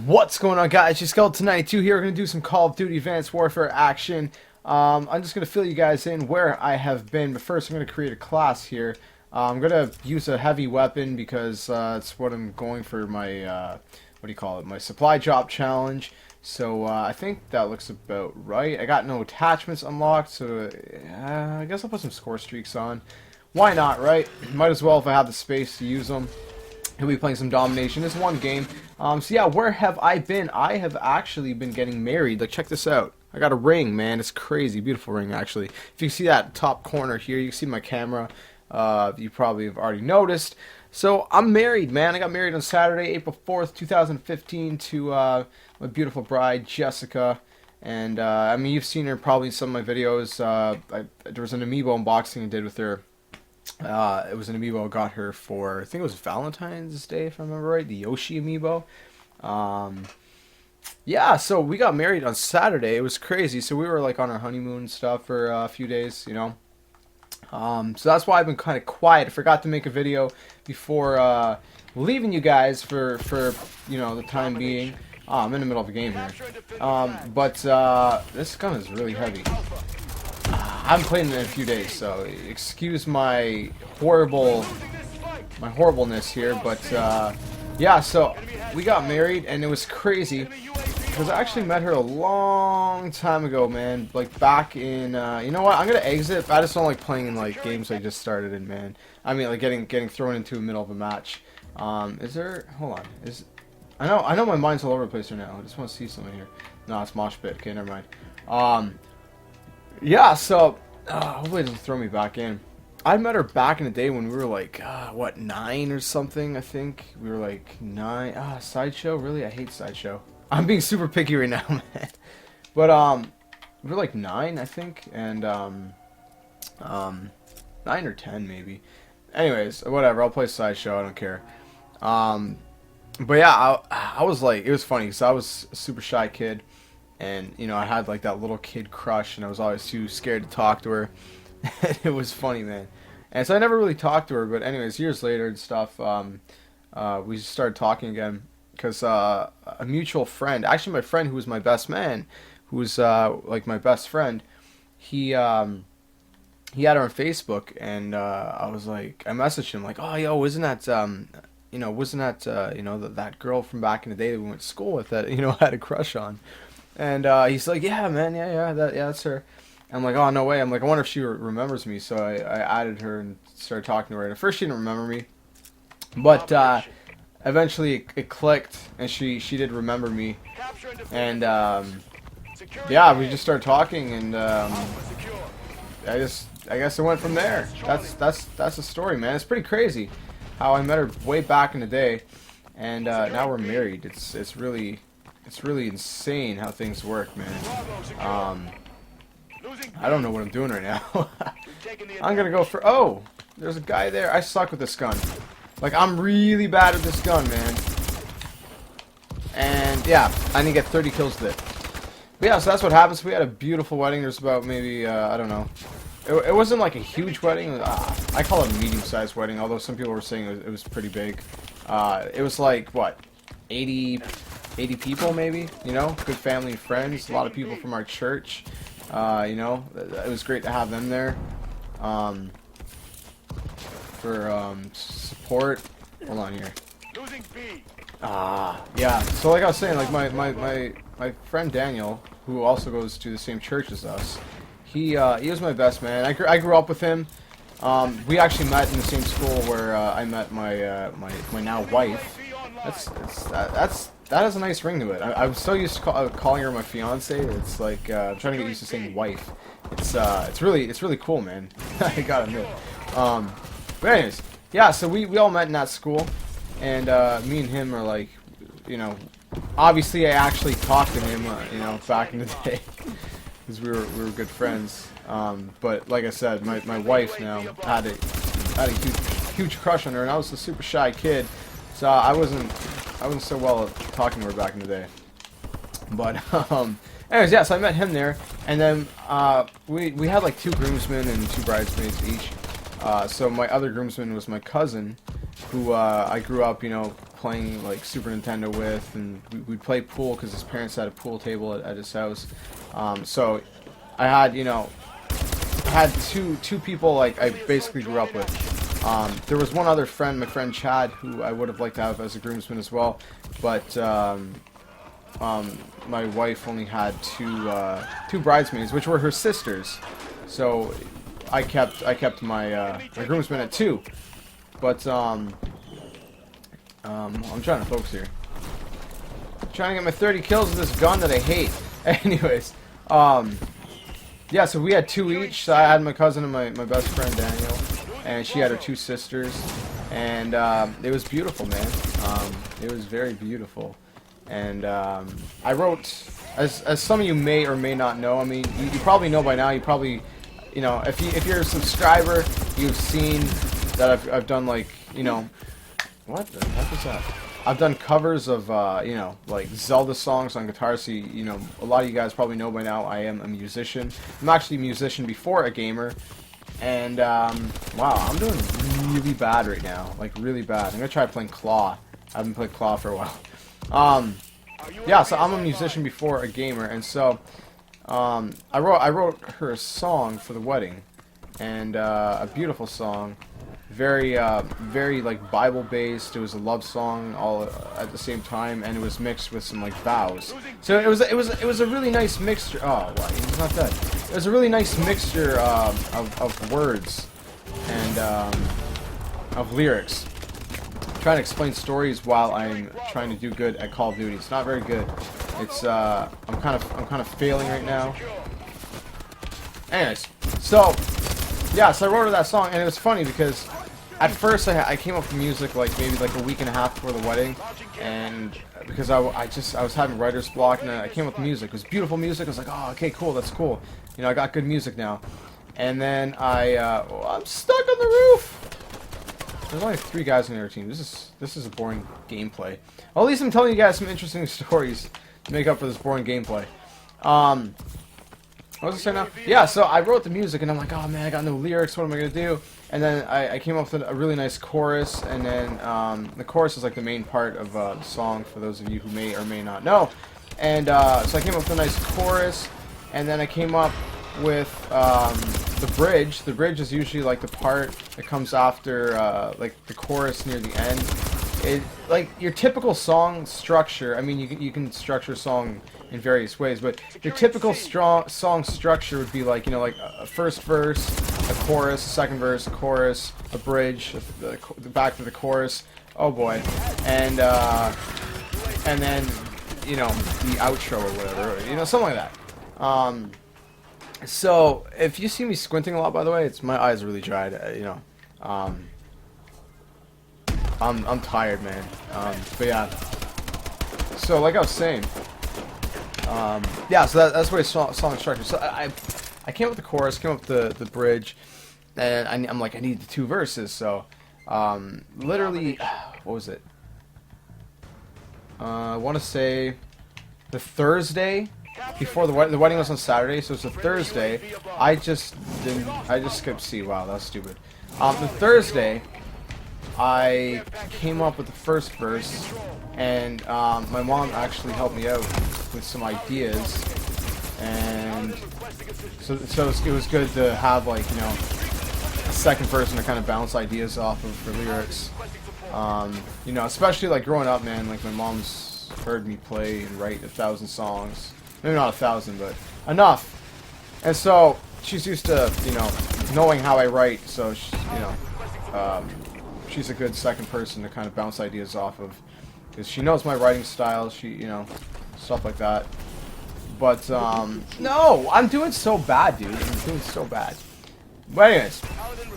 What's going on, guys? Just Skeleton92 here. We're going to do some Call of Duty Advanced Warfare action. I'm just going to fill you guys in where I have been, but first I'm going to create a class here. I'm going to use a heavy weapon because it's what I'm going for my, what do you call it, my supply drop challenge. So I think that looks about right. I got no attachments unlocked, so I guess I'll put some score streaks on. Why not, right? Might as well if I have the space to use them. He'll be playing some domination. This one game. So yeah, where have I been? I have actually been getting married. Like, check this out. I got a ring, man. It's crazy. Beautiful ring, actually. If you see that top corner here, you can see my camera. You probably have already noticed. So I'm married, man. I got married on Saturday, April 4th, 2015 to my beautiful bride, Jessica. And, I mean, you've seen her probably in some of my videos. There was an amiibo unboxing I did with her. It was an amiibo I got her for, I think it was Valentine's Day, if I remember right, the Yoshi amiibo. Yeah, so we got married on Saturday. It was crazy. So we were like on our honeymoon and stuff for a few days, you know. So that's why I've been kind of quiet. I forgot to make a video before leaving you guys for you know, the time being. I'm in the middle of a game here. But this gun is really heavy. I haven't played in a few days, so excuse my horribleness here, but yeah, so we got married and it was crazy because I actually met her a long time ago, man. Like back in, you know what? I'm gonna exit. I just don't like playing in like games I just started in, man. I mean, like getting thrown into the middle of a match. Is there? Hold on. I know my mind's all over the place right now. I just want to see something here. No, it's Mosh Pit. Okay, never mind. Yeah, so hopefully it doesn't throw me back in. I met her back in the day when we were like, what, 9 or something, I think? We were like 9. Sideshow? Really? I hate Sideshow. I'm being super picky right now, man. But, we were like 9, I think, and, 9 or 10, maybe. Anyways, whatever, I'll play Sideshow, I don't care. But yeah, I was like, it was funny, because I was a super shy kid. And, you know, I had, like, that little kid crush, and I was always too scared to talk to her. It was funny, man. And so I never really talked to her, but anyways, years later and stuff, we started talking again. Because a mutual friend, actually my friend who was my best man, who was, like, my best friend, he had her on Facebook, and I was like, I messaged him, like, oh, yo, isn't that, you know, wasn't that, you know, that girl from back in the day that we went to school with that, you know, I had a crush on? And he's like, yeah, man, yeah, that's her. I'm like, oh, no way. I'm like, I wonder if she remembers me. So I added her and started talking to her. And at first she didn't remember me. But eventually it clicked, and she did remember me. And yeah, we just started talking, and I guess it went from there. That's the story, man. It's pretty crazy how I met her way back in the day, and now we're married. It's really insane how things work, man. I don't know what I'm doing right now. I'm gonna go for, oh, there's a guy there. I suck with this gun. Like, I'm really bad at this gun, man. And yeah, I need to get 30 kills with it. But yeah, so that's what happens. We had a beautiful wedding. There's about maybe, I don't know. It wasn't like a huge wedding. I call it a medium-sized wedding, although some people were saying it was pretty big. It was like, what, 80 people maybe, you know, good family and friends, a lot of people from our church, you know, it was great to have them there, for, support. Hold on here. Yeah, so like I was saying, like my friend Daniel, who also goes to the same church as us, he was my best man. I grew up with him. We actually met in the same school where, I met my now wife. That has a nice ring to it. I'm so used to calling her my fiance. It's like I'm trying to get used to saying wife. It's really cool, man. I gotta admit. But anyways, yeah. So we all met in that school, and me and him are like, you know, obviously I actually talked to him, you know, back in the day, because we were good friends. But like I said, my wife now had a huge crush on her, and I was a super shy kid, so I wasn't so well at talking to her back in the day. But anyways, yeah, so I met him there, and then we had like 2 groomsmen and 2 bridesmaids each. So my other groomsman was my cousin, who I grew up, you know, playing like Super Nintendo with, and we'd play pool because his parents had a pool table at his house. So I had, you know, I had two people like I basically grew up with. There was one other friend, my friend Chad, who I would have liked to have as a groomsman as well, but my wife only had two bridesmaids, which were her sisters. So I kept my my groomsmen at 2. But I'm trying to focus here. I'm trying to get my 30 kills with this gun that I hate. Anyways, yeah, so we had 2 each. So I had my cousin and my best friend Daniel, and she had her 2 sisters, and it was beautiful, man. It was very beautiful. And I wrote, as some of you may or may not know, I mean, you probably know by now. You probably, you know, if you're a subscriber, you've seen that I've done, like, you know, what the heck was that? I've done covers of you know, like Zelda songs on guitar. So you know, a lot of you guys probably know by now I am a musician. I'm actually a musician before a gamer. And wow, I'm doing really bad right now, like really bad. I'm gonna try playing Claw. I haven't played Claw for a while. Yeah, so I'm a musician before a gamer, and so I wrote her a song for the wedding, and a beautiful song, very like Bible based. It was a love song all at the same time, and it was mixed with some like vows. So it was a really nice mixture. Oh, wow, he's not dead. It was a really nice mixture of words and of lyrics. I'm trying to explain stories while I'm trying to do good at Call of Duty. It's not very good. It's I'm kind of failing right now. Anyways, so yeah, so I wrote her that song, and it was funny because at first I came up with music like maybe like a week and a half before the wedding, and because I was having writer's block, and I came up with music. It was beautiful music. I was like, oh, okay, cool, that's cool. You know, I got good music now. And then I'm stuck on the roof. There's only 3 guys on their team. This is a boring gameplay. Well, at least I'm telling you guys some interesting stories to make up for this boring gameplay. What was I saying now? Yeah, so I wrote the music, and I'm like, oh man, I got no lyrics. What am I gonna do? And then I came up with a really nice chorus, and then the chorus is like the main part of the song for those of you who may or may not know. And so I came up with a nice chorus, and then I came up with the bridge. The bridge is usually like the part that comes after like the chorus near the end. It, like your typical song structure. I mean, you can structure a song in various ways, but your typical song structure would be like, you know, like a first verse, a chorus, a second verse, a chorus, a bridge, the back to the chorus. Oh boy, and then, you know, the outro or whatever, you know, something like that. So if you see me squinting a lot, by the way, it's my eyes are really dried. You know, I'm tired, man. But yeah. So like I was saying, yeah. So that's what song structure. So I came up with the chorus, came up with the bridge, and I'm like, I need the 2 verses. So literally, what was it? I want to say the Thursday before the wedding was on Saturday, so it's a Thursday. I just skipped C. Wow, that's stupid. The Thursday, I came up with the first verse, and my mom actually helped me out with some ideas, and so it was good to have, like, you know, a second person to kind of bounce ideas off of for lyrics. You know, especially like growing up, man. Like my mom's heard me play and write 1,000 songs. Maybe not 1,000, but enough. And so she's used to, you know, knowing how I write. So she, you know, she's a good second person to kind of bounce ideas off of, because she knows my writing style. She, you know, stuff like that. But no, I'm doing so bad, dude. I'm doing so bad. But anyways,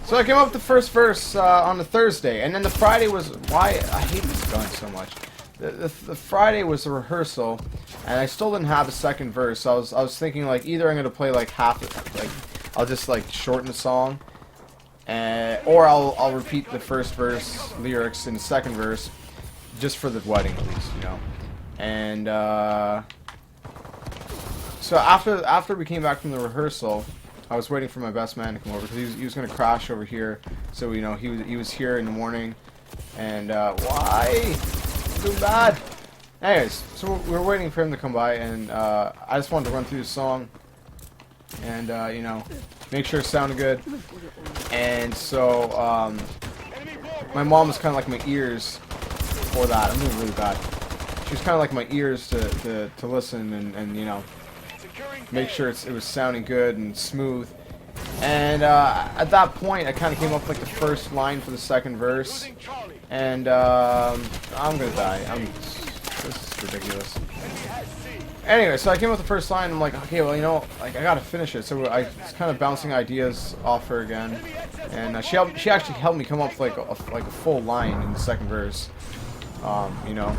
so I came up with the first verse on the Thursday, and then the Friday was why I hate this gun so much. The Friday was a rehearsal, and I still didn't have a second verse. So I was thinking, like, either I'm gonna play like half, like I'll just like shorten the song, or I'll repeat the first verse lyrics in the second verse, just for the wedding at least, you know. And so after we came back from the rehearsal, I was waiting for my best man to come over because he was gonna crash over here. So, you know, he was here in the morning, and why? doing bad. Anyways, so we're waiting for him to come by, and I just wanted to run through the song and, you know, make sure it sounded good. And so, my mom was kind of like my ears for that. I'm doing really bad. She was kind of like my ears to listen and, you know, make sure it was sounding good and smooth. And at that point, I kind of came up with like the first line for the second verse. And I'm gonna die. This is ridiculous. Anyway, so I came up with the first line. I'm like, okay, well, you know, like I gotta finish it. So I was kind of bouncing ideas off her again, and she actually helped me come up with like a full line in the second verse. You know,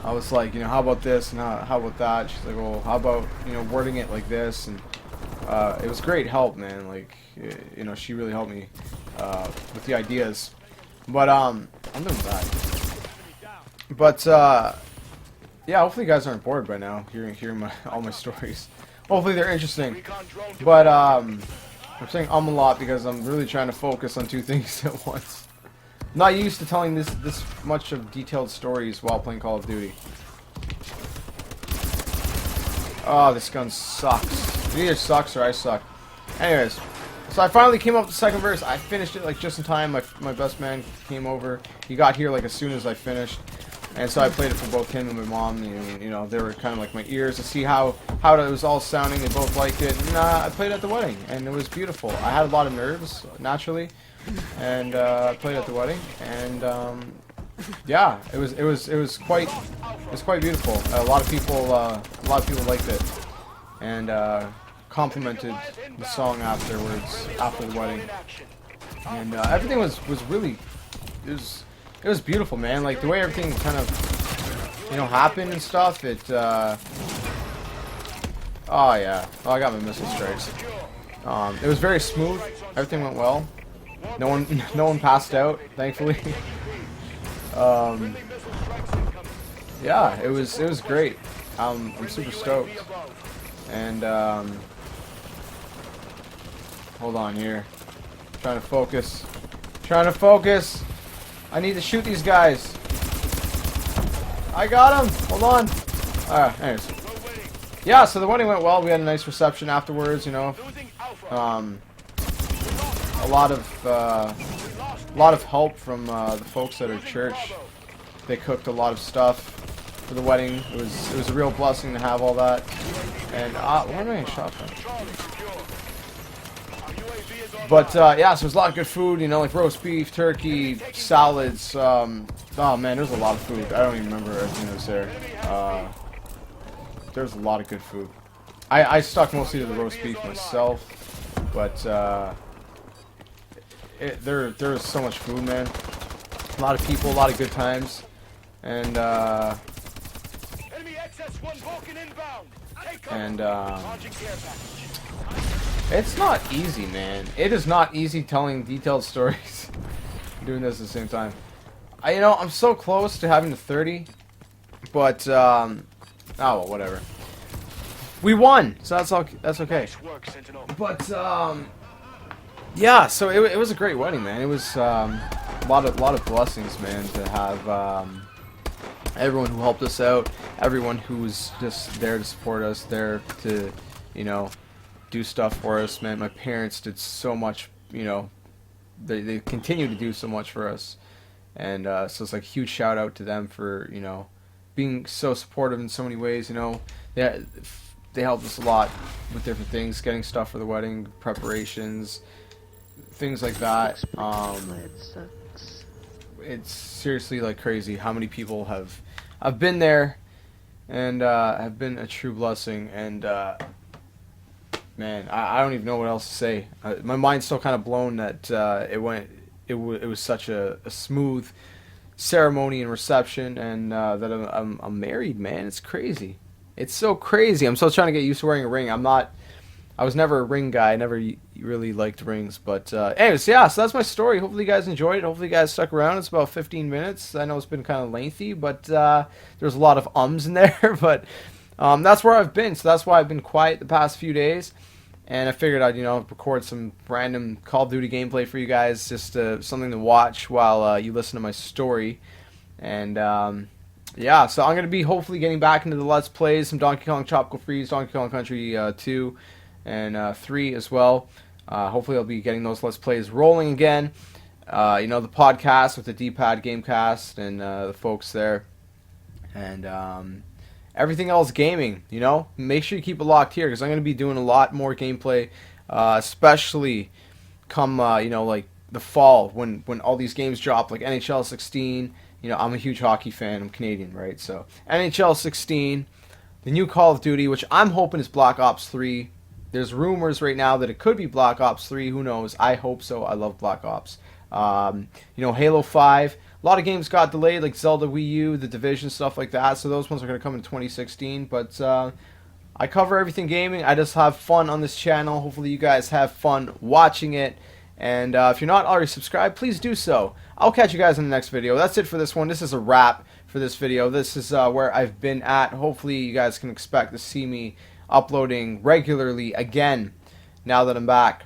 I was like, you know, how about this and how about that? She's like, well, how about, you know, wording it like this? And it was great help, man. Like, you know, she really helped me with the ideas. But I'm doing bad. But yeah, hopefully you guys aren't bored by now hearing all my stories. Hopefully they're interesting. But I'm saying a lot because I'm really trying to focus on two things at once. I'm not used to telling this much of detailed stories while playing Call of Duty. Oh, this gun sucks. It either sucks or I suck. Anyways, so I finally came up with the second verse. I finished it like just in time. My best man came over. He got here like as soon as I finished. And so I played it for both him and my mom. You know, they were kind of like my ears to see how it was all sounding. They both liked it. And I played at the wedding, and it was beautiful. I had a lot of nerves, naturally, and I played at the wedding. And yeah, it was quite beautiful. A lot of people liked it, and complimented the song afterwards, after the wedding. And everything was really, it was beautiful, man. Like the way everything kind of, you know, happened and stuff. It oh yeah, oh, I got my missile strikes. It was very smooth. Everything went well. No one passed out, thankfully. Yeah, it was great. I'm super stoked. And hold on here. Trying to focus. I need to shoot these guys. I got him. Hold on. Alright, anyways. Yeah, so the wedding went well. We had a nice reception afterwards, you know. A lot of help from the folks at our church. They cooked a lot of stuff for the wedding. It was a real blessing to have all that. And why am I getting shot from? But yeah, so there's a lot of good food, you know, like roast beef, turkey, salads. Oh man, there's a lot of food. I don't even remember everything that was there. There's a lot of good food. I stuck mostly to the roast beef myself, but there's so much food, man. A lot of people, a lot of good times, and it's not easy, man. It is not easy telling detailed stories. Doing this at the same time. You know, I'm so close to having the 30, but oh well, whatever. We won, so that's okay. But yeah, so it was a great wedding, man. It was a lot of blessings, man, to have everyone who helped us out, everyone who was just there to support us, there to, you know, do stuff for us, man. My parents did so much, you know, they continue to do so much for us, and so it's like a huge shout out to them for, you know, being so supportive in so many ways. You know, they helped us a lot with different things, getting stuff for the wedding, preparations, things like that. It's seriously like crazy how many people have been there and have been a true blessing. And man, I don't even know what else to say. My mind's still kind of blown that it was such a smooth ceremony and reception, and that I'm married, man. It's crazy. It's so crazy. I'm still trying to get used to wearing a ring. I was never a ring guy. I never really liked rings. But anyways, yeah, so that's my story. Hopefully you guys enjoyed it. Hopefully you guys stuck around. It's about 15 minutes. I know it's been kind of lengthy, but there's a lot of ums in there. But that's where I've been. So that's why I've been quiet the past few days. And I figured I'd, you know, record some random Call of Duty gameplay for you guys. Just something to watch while you listen to my story. And yeah, so I'm gonna be hopefully getting back into the Let's Plays, some Donkey Kong Tropical Freeze, Donkey Kong Country 2, and 3 as well. Hopefully I'll be getting those Let's Plays rolling again. You know, the podcast with the D-Pad Gamecast and the folks there. And everything else gaming, you know. Make sure you keep it locked here because I'm going to be doing a lot more gameplay, especially come, you know, like the fall when all these games drop, like NHL 16. You know, I'm a huge hockey fan. I'm Canadian, right? So NHL 16, the new Call of Duty, which I'm hoping is Black Ops 3. There's rumors right now that it could be Black Ops 3. Who knows? I hope so. I love Black Ops. You know, Halo 5. A lot of games got delayed, like Zelda Wii U, The Division, stuff like that. So those ones are going to come in 2016. But I cover everything gaming. I just have fun on this channel. Hopefully you guys have fun watching it. And if you're not already subscribed, please do so. I'll catch you guys in the next video. That's it for this one. This is a wrap for this video. This is where I've been at. Hopefully you guys can expect to see me uploading regularly again now that I'm back.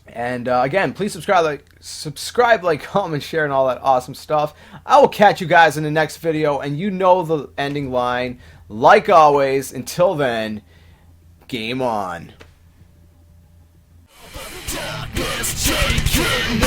And again, please subscribe, like, comment, share, and all that awesome stuff. I will catch you guys in the next video, and you know the ending line. Like always, until then, game on. Darkness taking